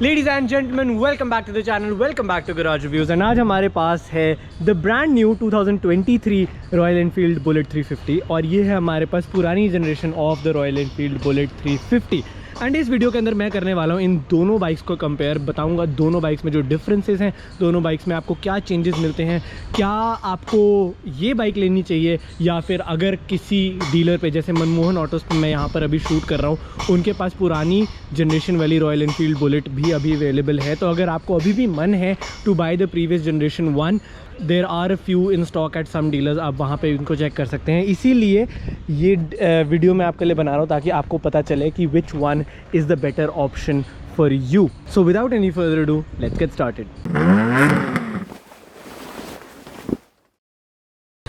Ladies and gentleman, welcome back to the channel, welcome back to garage reviews. And आज हमारे पास है the brand new 2023 Royal Enfield Bullet 350 और ये है हमारे पास पुरानी generation of the Royal Enfield Bullet 350। And इस वीडियो के अंदर मैं करने वाला हूँ इन दोनों बाइक्स को कंपेयर, बताऊंगा दोनों बाइक्स में जो डिफरेंसेस हैं, दोनों बाइक्स में आपको क्या चेंजेस मिलते हैं, क्या आपको ये बाइक लेनी चाहिए या फिर अगर किसी डीलर पे जैसे मनमोहन ऑटोस पे मैं यहाँ पर अभी शूट कर रहा हूँ उनके पास पुरानी जनरेशन वाली रॉयल एनफील्ड बुलेट भी अभी अवेलेबल है, तो अगर आपको अभी भी मन है to buy the previous generation one, there are few in stock at some dealers, आप वहाँ पे इनको चेक कर सकते हैं। इसीलिए ये वीडियो मैं आपके लिए बना रहा हूँ ताकि आपको पता चले कि which one is the better option for you. So without any further do, let's get started.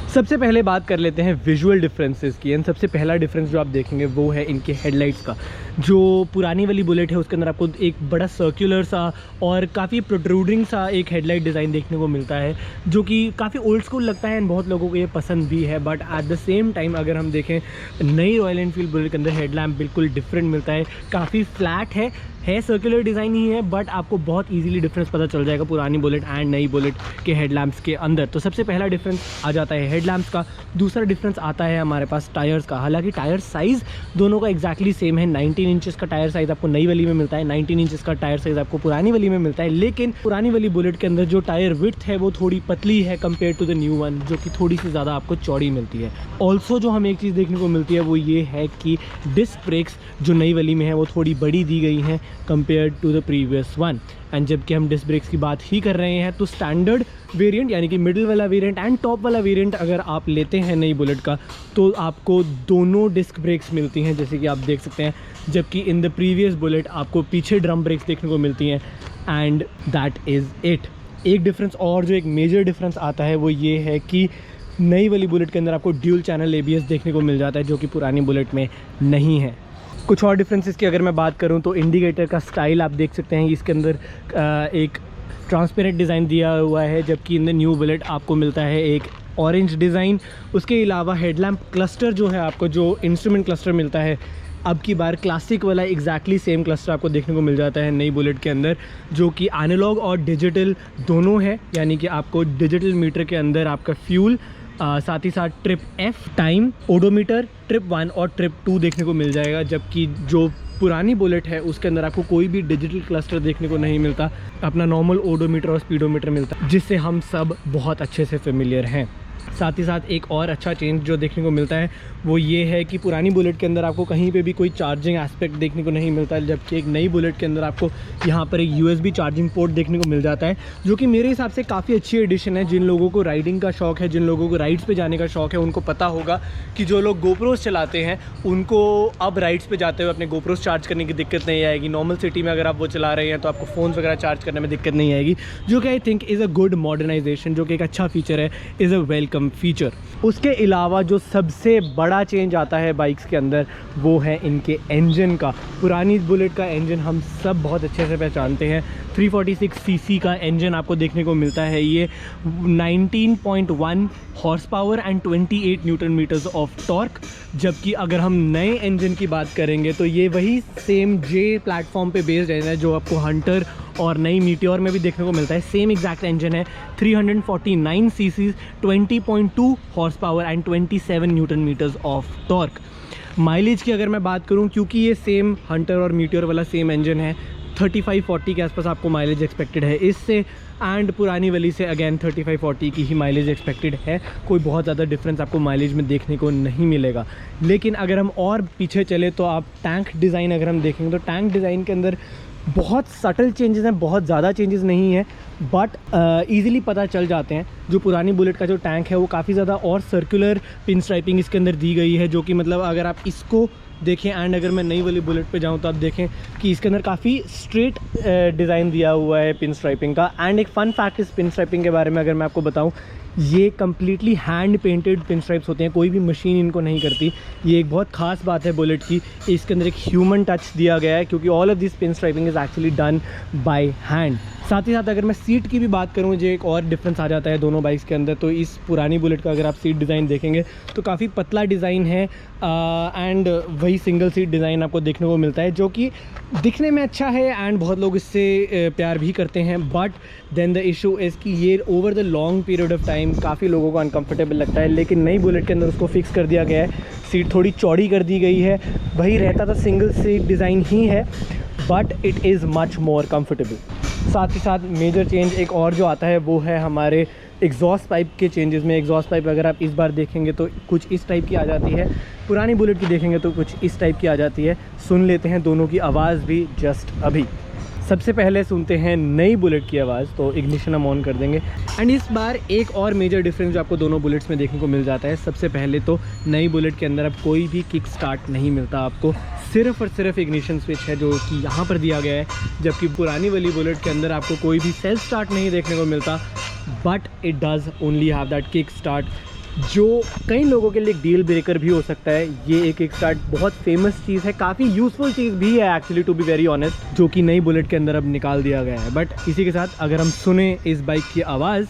सबसे पहले बात कर लेते हैं विजुअल डिफरेंसेस की। एंड सबसे पहला डिफरेंस जो आप देखेंगे वो है इनके हेडलाइट्स का। जो पुरानी वाली बुलेट है उसके अंदर आपको एक बड़ा सर्कुलर सा और काफ़ी प्रोट्रूडिंग सा एक हेडलाइट डिज़ाइन देखने को मिलता है जो कि काफ़ी ओल्ड स्कूल लगता है एंड बहुत लोगों को ये पसंद भी है। But at the same time अगर हम देखें नई रॉयल एनफील्ड बुलेट के अंदर हेडलैम्प बिल्कुल डिफरेंट मिलता है, काफ़ी फ्लैट है सर्कुलर डिज़ाइन ही है, बट आपको बहुत इजीली डिफरेंस पता चल जाएगा पुरानी बुलेट एंड नई बुलेट के हेडलैम्प्स के अंदर। तो सबसे पहला डिफरेंस आ जाता है हेडलैम्प्स का। दूसरा डिफरेंस आता है हमारे पास टायर्स का। हालांकि टायर साइज़ दोनों का एग्जैक्टली सेम है, 19 इंचेस का टायर साइज़ आपको नई वाली में मिलता है, 19 इंचेस का टायर साइज़ आपको पुरानी वाली में मिलता है। लेकिन पुरानी वाली बुलेट के अंदर जो टायर विड्थ है वो थोड़ी पतली है compare to the new one, जो कि थोड़ी सी ज़्यादा आपको चौड़ी मिलती है। ऑल्सो जो हमें एक चीज़ देखने को मिलती है वो ये है कि डिस्क ब्रेक्स जो नई वाली में है वो थोड़ी बड़ी दी गई हैं compare to the previous one. And जबकि हम डिस्क ब्रेक्स की बात ही कर रहे हैं तो स्टैंडर्ड वेरिएंट यानी कि मिडिल वाला वेरिएंट एंड टॉप वाला वेरिएंट अगर आप लेते हैं नई बुलेट का तो आपको दोनों डिस्क ब्रेक्स मिलती हैं जैसे कि आप देख सकते हैं, जबकि इन द प्रीवियस बुलेट आपको पीछे ड्रम ब्रेक्स देखने को मिलती हैं। And that is it. एक डिफरेंस और जो एक मेजर डिफरेंस आता है वो ये है कि नई वाली बुलेट के अंदर आपको ड्यूल चैनल ABS देखने को मिल जाता है जो कि पुरानी बुलेट में नहीं है। कुछ और डिफरेंसेस की अगर मैं बात करूं तो इंडिकेटर का स्टाइल आप देख सकते हैं, इसके अंदर एक ट्रांसपेरेंट डिज़ाइन दिया हुआ है, जबकि इन द न्यू बुलेट आपको मिलता है एक ऑरेंज डिज़ाइन। उसके अलावा हेडलैम्प क्लस्टर जो है आपको जो इंस्ट्रूमेंट क्लस्टर मिलता है अब की बार क्लासिक वाला एग्जैक्टली सेम क्लस्टर आपको देखने को मिल जाता है नई बुलेट के अंदर, जो कि एनालॉग और डिजिटल दोनों है। यानी कि आपको डिजिटल मीटर के अंदर आपका फ्यूल साथ ही साथ trip F, time, odometer, trip 1 और ट्रिप 2 देखने को मिल जाएगा। जबकि जो पुरानी बुलेट है उसके अंदर आपको कोई भी डिजिटल क्लस्टर देखने को नहीं मिलता, अपना नॉर्मल ओडोमीटर और स्पीडोमीटर मिलता है जिससे हम सब बहुत अच्छे से फेमिलियर हैं। साथ ही साथ एक और अच्छा चेंज जो देखने को मिलता है वो ये है कि पुरानी बुलेट के अंदर आपको कहीं पे भी कोई चार्जिंग एस्पेक्ट देखने को नहीं मिलता, जबकि एक नई बुलेट के अंदर आपको यहाँ पर एक USB चार्जिंग पोर्ट देखने को मिल जाता है, जो कि मेरे हिसाब से काफ़ी अच्छी एडिशन है। जिन लोगों को राइडिंग का शौक़ है, जिन लोगों को राइड्स पे जाने का शौक़ है, उनको पता होगा कि जो लोग गोप्रोस चलाते हैं उनको अब राइड्स पे जाते हुए अपने गोप्रोस चार्ज करने की दिक्कत नहीं आएगी। नॉर्मल सिटी में अगर आप वो चला रहे हैं तो आपको फ़ोन्स वगैरह चार्ज करने में दिक्कत नहीं आएगी, जो कि I think is a good modernisation, जो कि एक अच्छा फीचर है, इज़ अ वेलकम फीचर। उसके अलावा जो सबसे बड़ा चेंज आता है बाइक्स के अंदर वो है इनके इंजन का। पुरानी बुलेट का इंजन हम सब बहुत अच्छे से पहचानते हैं, 346 सीसी का इंजन आपको देखने को मिलता है। ये 19.1 horsepower and 28 newton metres of torque. जबकि अगर हम नए इंजन की बात करेंगे तो ये वही सेम J प्लेटफॉर्म पे बेस्ड है जो आपको हंटर और नई मीटियोर में भी देखने को मिलता है। सेम एग्जैक्ट इंजन है, 349 CC, 20.2 horsepower and 27 newton metres of torque. Mileage की अगर मैं बात करूं, क्योंकि ये सेम हंटर और मीटियोर वाला सेम इंजन है, 35-40 के आसपास आपको माइलेज एक्सपेक्टेड है इससे, एंड पुरानी वाली से अगेन 35-40 की ही माइलेज एक्सपेक्टेड है। कोई बहुत ज़्यादा डिफरेंस आपको माइलेज में देखने को नहीं मिलेगा। लेकिन अगर हम और पीछे चले तो आप टैंक डिज़ाइन अगर हम देखेंगे तो टैंक डिज़ाइन के अंदर बहुत सटल चेंजेस हैं, बहुत ज़्यादा चेंजेस नहीं है, बट ईज़िली पता चल जाते हैं। जो पुरानी बुलेट का जो टैंक है वो काफ़ी ज़्यादा और सर्कुलर पिन स्ट्राइपिंग इसके अंदर दी गई है, जो कि मतलब अगर आप इसको देखें एंड अगर मैं नई वाली बुलेट पे जाऊं तो आप देखें कि इसके अंदर काफ़ी स्ट्रेट डिज़ाइन दिया हुआ है पिन स्ट्राइपिंग का। एंड एक फ़न फैक्ट इस पिन स्ट्राइपिंग के बारे में अगर मैं आपको बताऊं, ये completely hand painted pin stripes होते हैं, कोई भी मशीन इनको नहीं करती। ये एक बहुत ख़ास बात है बुलेट की, इसके अंदर एक ह्यूमन टच दिया गया है क्योंकि all of this pin striping is actually done by hand. साथ ही साथ अगर मैं सीट की भी बात करूँ, जो एक और डिफरेंस आ जाता है दोनों बाइक्स के अंदर, तो इस पुरानी बुलेट का अगर आप सीट डिज़ाइन देखेंगे तो काफ़ी पतला डिज़ाइन है एंड वही सिंगल सीट डिज़ाइन आपको देखने को मिलता है, जो कि दिखने में अच्छा है एंड बहुत लोग इससे प्यार भी करते हैं। But then the issue is कि ये over the long period of time काफ़ी लोगों को अनकम्फर्टेबल लगता है, लेकिन नई बुलेट के अंदर उसको फिक्स कर दिया गया है। सीट थोड़ी चौड़ी कर दी गई है, वही रहता था सिंगल सीट डिज़ाइन ही है, but it is much more comfortable. साथ ही साथ मेजर चेंज एक और जो आता है वो है हमारे एग्जॉस्ट पाइप के चेंजेस में। एग्जॉस्ट पाइप अगर आप इस बार देखेंगे तो कुछ इस टाइप की आ जाती है, पुरानी बुलेट की देखेंगे तो कुछ इस टाइप की आ जाती है। सुन लेते हैं दोनों की आवाज़ भी जस्ट अभी। सबसे पहले सुनते हैं नई बुलेट की आवाज़, तो इग्निशन हम ऑन कर देंगे। एंड इस बार एक और मेजर डिफरेंस जो आपको दोनों बुलेट्स में देखने को मिल जाता है, सबसे पहले तो नई बुलेट के अंदर अब कोई भी किक स्टार्ट नहीं मिलता आपको, सिर्फ और सिर्फ इग्निशन स्विच है जो कि यहाँ पर दिया गया है, जबकि पुरानी वाली बुलेट के अंदर आपको कोई भी सेल्फ स्टार्ट नहीं देखने को मिलता, but it does only have that kick start, जो कई लोगों के लिए एक डील ब्रेकर भी हो सकता है। ये एक किक स्टार्ट बहुत फेमस चीज़ है, काफ़ी यूज़फुल चीज़ भी है actually to be very honest, जो कि नई बुलेट के अंदर अब निकाल दिया गया है। बट इसी के साथ अगर हम सुने इस बाइक की आवाज़,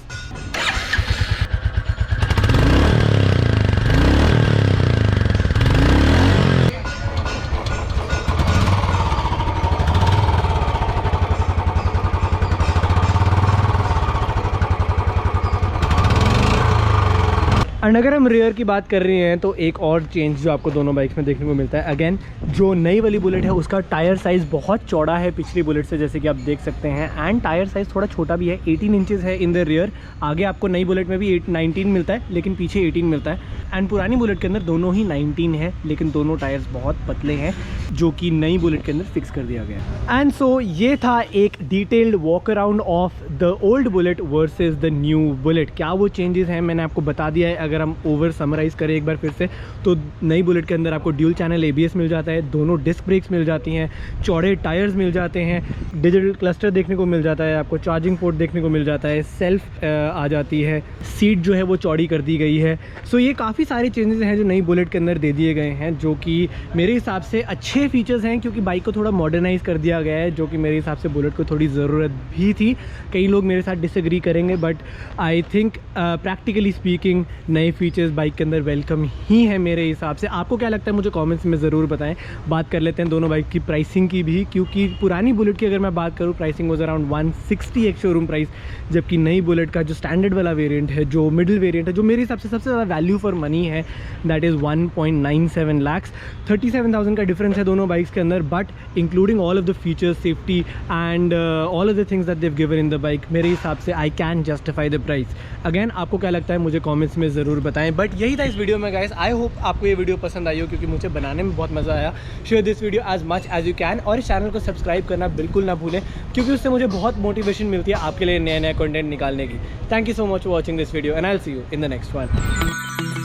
एंड अगर हम रेयर की बात कर रहे हैं तो एक और चेंज जो आपको दोनों बाइक्स में देखने को मिलता है, अगेन जो नई वाली बुलेट है उसका टायर साइज़ बहुत चौड़ा है पिछली बुलेट से, जैसे कि आप देख सकते हैं, एंड टायर साइज़ थोड़ा छोटा भी है, 18 इंचेस है इन द रेयर। आगे आपको नई बुलेट में भी 19 मिलता है, लेकिन पीछे 18 मिलता है। एंड पुरानी बुलेट के अंदर दोनों ही 19 है, लेकिन दोनों टायर्स बहुत पतले हैं, जो कि नई बुलेट के अंदर फिक्स कर दिया गया है। एंड सो ये था एक detailed walk around of the old bullet versus the new bullet. क्या वो चेंजेस हैं मैंने आपको बता दिया है। अगर हम ओवर समराइज़ करें एक बार फिर से, तो नई बुलेट के अंदर आपको ड्यूल चैनल ABS मिल जाता है, दोनों डिस्क ब्रेक्स मिल जाती हैं, चौड़े टायर्स मिल जाते हैं, डिजिटल क्लस्टर देखने को मिल जाता है, आपको चार्जिंग पोर्ट देखने को मिल जाता है, सेल्फ आ जाती है, सीट जो है वो चौड़ी कर दी गई है। सो ये काफ़ी सारे चेंजेस हैं जो नई बुलेट के अंदर दे दिए गए हैं, जो कि मेरे हिसाब से अच्छे फीचर्स हैं, क्योंकि बाइक को थोड़ा मॉडर्नाइज़ कर दिया गया है, जो कि मेरे हिसाब से बुलेट को थोड़ी ज़रूरत भी थी। कई लोग मेरे साथ डिसएग्री करेंगे, but I think practically speaking नए फीचर्स बाइक के अंदर वेलकम ही है मेरे हिसाब से। आपको क्या लगता है मुझे कमेंट्स में ज़रूर बताएं। बात कर लेते हैं दोनों बाइक की प्राइसिंग की भी, क्योंकि पुरानी बुलेट की अगर मैं बात करूँ, प्राइसिंग वाज अराउंड 160 एक शोरूम प्राइस, जबकि नई बुलेट का जो स्टैंडर्ड वाला वेरिएंट है, जो मिडिल वेरिएंट है, जो मेरे हिसाब से सबसे ज़्यादा वैल्यू फॉर मनी है, दैट इज़ 1.97 लाख। 37,000 का डिफरेंस है दोनों बाइक्स के अंदर, but including all of the features, safety and all of the things that they've given in the bike, मेरे हिसाब से I can justify the price. Again आपको क्या लगता है मुझे कमेंट्स में ज़रूर बताएं। बट यही था इस वीडियो में गाइस। आई होप आपको ये वीडियो पसंद आई हो, क्योंकि मुझे बनाने में बहुत मज़ा आया। Share this video as much as you can, और इस चैनल को सब्सक्राइब करना बिल्कुल ना भूलें, क्योंकि उससे मुझे बहुत मोटिवेशन मिलती है आपके लिए नया नया कंटेंट निकालने की। Thank you so much for watching this video and I will see you in the next one.